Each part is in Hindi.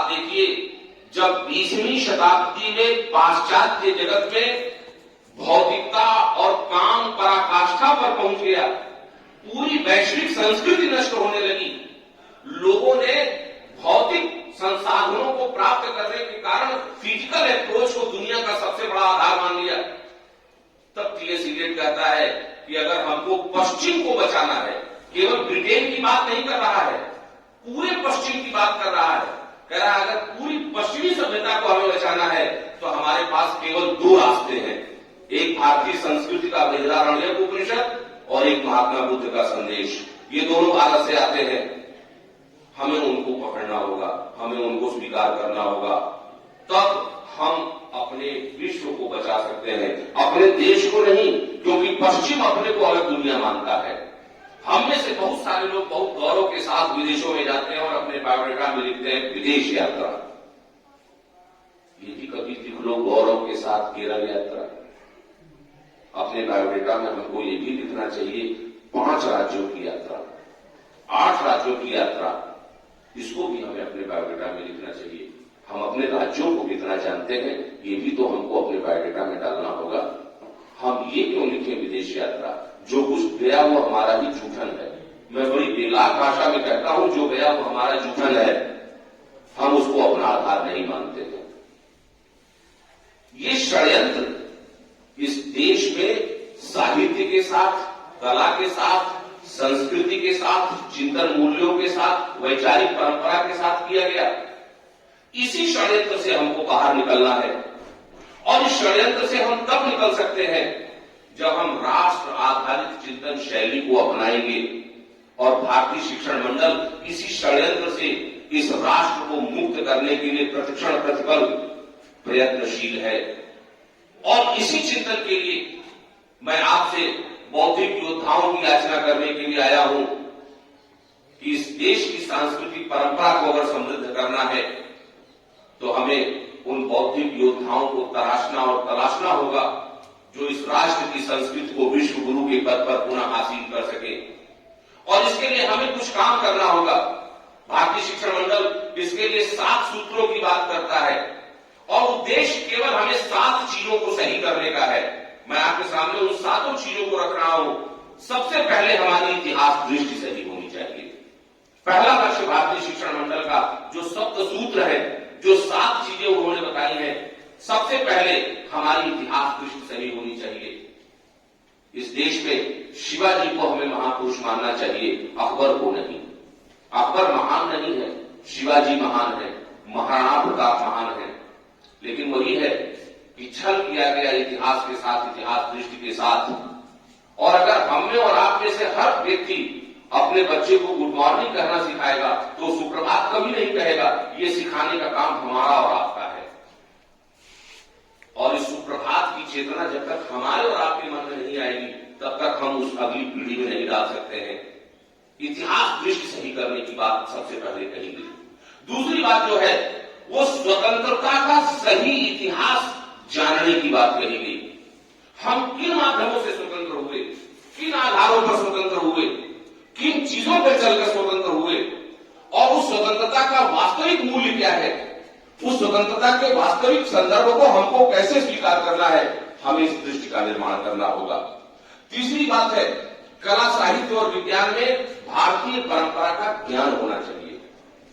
आप देखिए, जब 20वीं शताब्दी में पाश्चात्य जगत में भौतिकता और काम पराकाष्ठा पर पहुंच गया, पूरी वैश्विक संस्कृति नष्ट होने लगी, लोगों ने भौतिक संसाधनों को प्राप्त करने के कारण फिजिकल अप्रोच को दुनिया का सबसे बड़ा आधार मान लिया। तब टी.एस. इलियट कहता है कि अगर हमको पश्चिम को बचाना है, केवल ब्रिटेन की बात नहीं कर रहा है, पूरे पश्चिम की बात कर रहा है, कह रहा है अगर पूरी पश्चिमी सभ्यता को हमें बचाना है तो हमारे पास केवल दो रास्ते हैं, एक भारतीय संस्कृति का बृहदारण्यक उपनिषद और एक महात्मा बुद्ध का संदेश। ये दोनों भारत से आते हैं, हमें उनको पकड़ना होगा, हमें उनको स्वीकार करना होगा, तब हम अपने विश्व को बचा सकते हैं, अपने देश को नहीं, क्योंकि पश्चिम अपने को अलग दुनिया मानता है। हम में से बहुत सारे लोग बहुत गौरव के साथ विदेशों में जाते हैं और अपने बायोडाटा में लिखते हैं विदेश यात्रा। ये भी कभी लिख लो गौरव के साथ केरल यात्रा। अपने बायोडाटा में हमको ये भी लिखना चाहिए 5 राज्यों की यात्रा, 8 राज्यों की यात्रा, इसको भी हमें अपने बायोडाटा में लिखना चाहिए। हम अपने राज्यों को कितना जानते हैं, ये भी तो हमको अपने बायोडाटा में डालना होगा। हम ये क्यों लिखें विदेश यात्रा? जो कुछ गया वो हमारा ही जूठन है। मैं बड़ी बेलाग भाषा में कहता हूं, जो गया वो हमारा जूठन है, हम उसको अपना आधार नहीं मानते हैं। ये षड्यंत्र इस देश में साहित्य के साथ, कला के साथ, संस्कृति के साथ, चिंतन मूल्यों के साथ, वैचारिक परंपरा के साथ किया गया। इसी षड्यंत्र से हमको बाहर निकलना है, और इस षड्यंत्र से हम तब निकल सकते हैं जब हम राष्ट्र आधारित चिंतन शैली को अपनाएंगे। और भारतीय शिक्षण मंडल इसी षड्यंत्र से इस राष्ट्र को मुक्त करने के लिए प्रतिक्षण प्रतिपल प्रयत्नशील है। और इसी चिंतन के लिए मैं आपसे बौद्धिक योद्धाओं की याचना करने के लिए आया हूं कि इस देश की सांस्कृतिक परंपरा को अगर समृद्ध करना है तो हमें उन बौद्धिक योद्धाओं को तराशना और तलाशना होगा जो इस राष्ट्र की संस्कृति को विश्व गुरु के पद पर पुनः हासिल कर सके। और इसके लिए हमें कुछ काम करना होगा। भारतीय शिक्षण मंडल इसके लिए 7 सूत्रों की बात करता है, और उद्देश्य केवल हमें 7 चीजों को सही करने का है। मैं आपके सामने उन 7 चीजों को रख रहा हूं। सबसे पहले हमारी इतिहास दृष्टि सही होनी चाहिए। पहला लक्ष्य भारतीय शिक्षण मंडल का जो सप्त सूत्र है, जो 7 चीजें उन्होंने बताई हैं, सबसे पहले हमारी इतिहास दृष्टि सही होनी चाहिए। इस देश में शिवाजी को हमें महापुरुष मानना चाहिए, अकबर को नहीं। अकबर महान नहीं है, शिवाजी महान है, महाराणा प्रताप महान है। लेकिन वही है कि छल किया गया इतिहास के साथ, इतिहास दृष्टि के साथ। और अगर हम में और आप में से हर व्यक्ति अपने बच्चे को गुड मॉर्निंग कहना सिखाएगा तो सुप्रभात कभी नहीं कहेगा। ये सिखाने का काम हमारा और आपका है। और इस सुप्रभात की चेतना जब तक हमारे और आपके मन में नहीं आएगी, तब तक हम उस अगली पीढ़ी में नहीं डाल सकते हैं। इतिहास दृष्टि सही करने की बात सबसे पहले कही गई। दूसरी बात जो है वो स्वतंत्रता का सही इतिहास जानने की बात कही गई। हम किन माध्यमों से स्वतंत्र हुए, किन आधारों पर स्वतंत्र हुए, किन चीजों पर चलकर स्वतंत्र हुए, और उस स्वतंत्रता का वास्तविक मूल्य क्या है, उस स्वतंत्रता के वास्तविक संदर्भ को हमको कैसे स्वीकार करना है, हमें इस दृष्टि का निर्माण करना होगा। तीसरी बात है कला, साहित्य और विज्ञान में भारतीय परंपरा का ज्ञान होना चाहिए।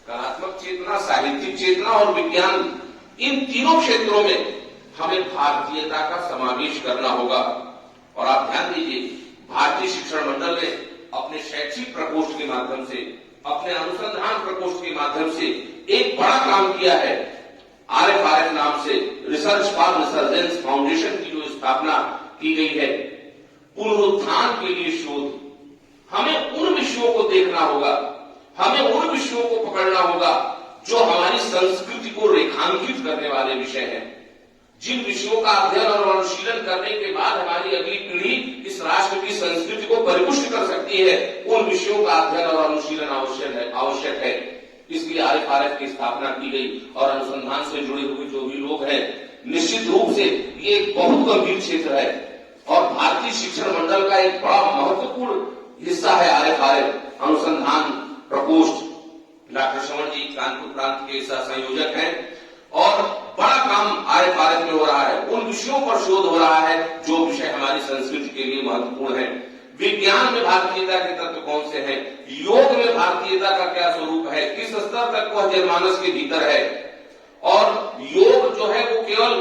कलात्मक चेतना, साहित्यिक चेतना और विज्ञान, इन तीनों क्षेत्रों में हमें भारतीयता का समावेश करना होगा। और आप ध्यान दीजिए, भारतीय शिक्षण मंडल ने अपने शैक्षिक प्रकोष्ठ के माध्यम से, अपने अनुसंधान प्रकोष्ठ के माध्यम से एक बड़ा काम किया है। RFRF नाम से रिसर्च फॉर रिसर्जेंस फाउंडेशन की जो स्थापना की गई है, पुनरुत्थान के लिए शोध। हमें उन विषयों को देखना होगा, हमें उन विषयों को पकड़ना होगा जो हमारी संस्कृति को रेखांकित करने वाले विषय हैं। जिन विषयों का अध्ययन और अनुशीलन करने के बाद हमारी अगली पीढ़ी इस राष्ट्र की संस्कृति को परिपुष्ट कर सकती है, उन विषयों का अध्ययन और अनुशीलन आवश्यक है। इसलिए RFRF की स्थापना की गई। और अनुसंधान से जुड़े हुए जो भी लोग हैं, निश्चित रूप से ये एक बहुत गंभीर क्षेत्र है और भारतीय शिक्षण मंडल का एक बड़ा महत्वपूर्ण हिस्सा है RFRF अनुसंधान प्रकोष्ठ। डॉक्टर श्रवण जी कानपुर प्रांत के सह संयोजक हैं और बड़ा काम आर्य भारत में हो रहा है। उन विषयों पर शोध हो रहा है जो विषय हमारी संस्कृति के लिए महत्वपूर्ण है। विज्ञान में भारतीयता के तत्व कौन से हैं, योग में भारतीयता का क्या स्वरूप है, किस स्तर तक वह जनमानस के भीतर है। और योग जो है वो केवल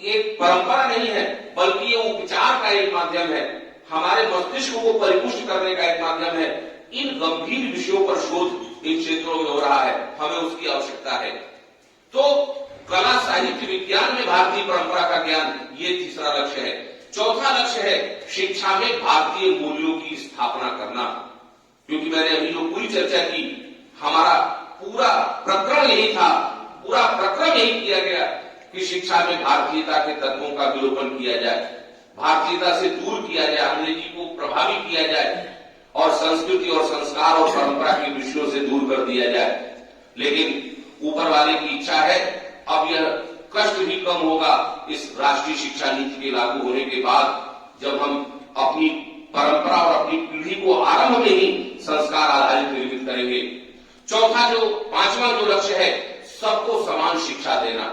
एक परंपरा नहीं है बल्कि ये उपचार का एक माध्यम है, हमारे मस्तिष्क को परिपुष्ट करने का एक माध्यम है। इन गंभीर विषयों पर शोध इन क्षेत्रों में हो रहा है, हमें उसकी आवश्यकता है। तो कला साहित्य विज्ञान में भारतीय परंपरा का ज्ञान, ये तीसरा लक्ष्य है। चौथा लक्ष्य है शिक्षा में भारतीय मूल्यों की स्थापना करना, क्योंकि मैंने अभी जो पूरी चर्चा की, हमारा पूरा प्रकरण यही था, पूरा प्रक्रम यही किया गया कि शिक्षा में भारतीयता के तत्वों का विलोपन किया जाए, भारतीयता से दूर किया जाए, अंग्रेजी को प्रभावी किया जाए और संस्कृति और संस्कार और परंपरा के विषयों से दूर कर दिया जाए। लेकिन ऊपर वाले की इच्छा है, अब यह कष्ट भी कम होगा इस राष्ट्रीय शिक्षा नीति के लागू होने के बाद, जब हम अपनी परंपरा और अपनी पीढ़ी को आरंभ में ही संस्कार आधारित निर्मित करेंगे। चौथा जो पांचवा जो लक्ष्य है, सबको समान शिक्षा देना।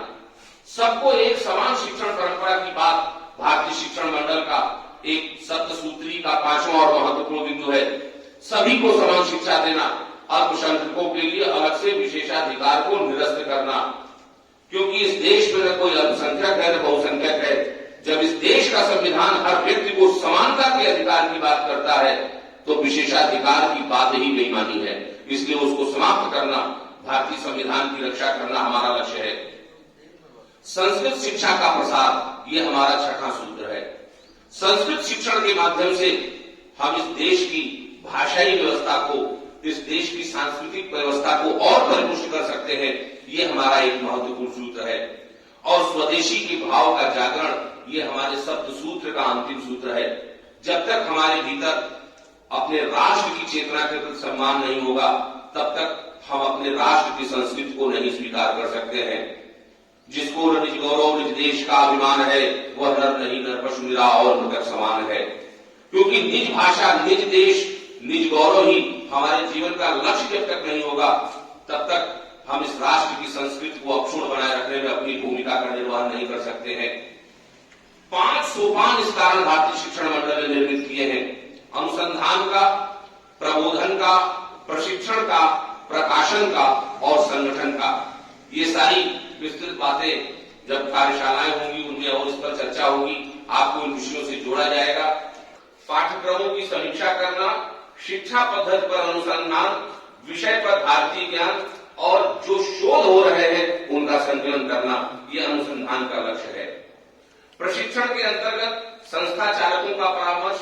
सबको एक समान शिक्षण परंपरा की बात भारतीय शिक्षण मंडल का एक सप्तसूत्री का पांचवा और महत्वपूर्ण बिंदु है। सभी को समान शिक्षा देना, अल्पसंख्यकों के लिए अलग से विशेषाधिकार को निरस्त करना, क्योंकि इस देश में न कोई अल्पसंख्यक है न बहुसंख्यक है। जब इस देश का संविधान हर व्यक्ति को समानता के अधिकार की बात करता है तो विशेषाधिकार की बात ही बेईमानी है। इसलिए उसको समाप्त करना, भारतीय संविधान की रक्षा करना हमारा लक्ष्य है। संस्कृत शिक्षा का प्रसार, ये हमारा छठा सूत्र है। संस्कृत शिक्षण के माध्यम से हम इस देश की भाषाई व्यवस्था को, इस देश की सांस्कृतिक व्यवस्था को और परिपुष्ट कर सकते हैं। ये हमारा एक महत्वपूर्ण सूत्र है। और स्वदेशी के भाव का जागरण, ये हमारे सप्त सूत्र का अंतिम सूत्र है। जब तक हमारे भीतर अपने राष्ट्र की चेतना के प्रति सम्मान नहीं होगा, तब तक हम अपने राष्ट्र की संस्कृति को नहीं स्वीकार कर सकते हैं। जिसको निज गौरव निज देश का अभिमान है, वह नर नहीं नर पशु निरा और मृतक समान है। क्योंकि निज भाषा, निज देश, निज गौरव ही हमारे जीवन का लक्ष्य जब तक नहीं होगा, तब तक हम इस राष्ट्र की संस्कृति को अक्षुण्ण बनाए रखने में अपनी भूमिका का निर्वाह नहीं कर सकते हैं। 5 सोपान इस कारण भारतीय शिक्षण मंडल ने निर्मित किए हैं। अनुसंधान का, प्रबोधन का, प्रशिक्षण का, प्रकाशन का और संगठन का। ये सारी विस्तृत बातें जब कार्यशालाएं होंगी उनमें और इस पर चर्चा होगी, आपको इन विषयों से जोड़ा जाएगा। पाठ्यक्रमों की समीक्षा करना, शिक्षा पद्धति पर अनुसंधान, विषय पर भारतीय ज्ञान और जो शोध हो रहे हैं उनका संकलन करना, यह अनुसंधान का लक्ष्य है। प्रशिक्षण के अंतर्गत संस्था चालकों का परामर्श,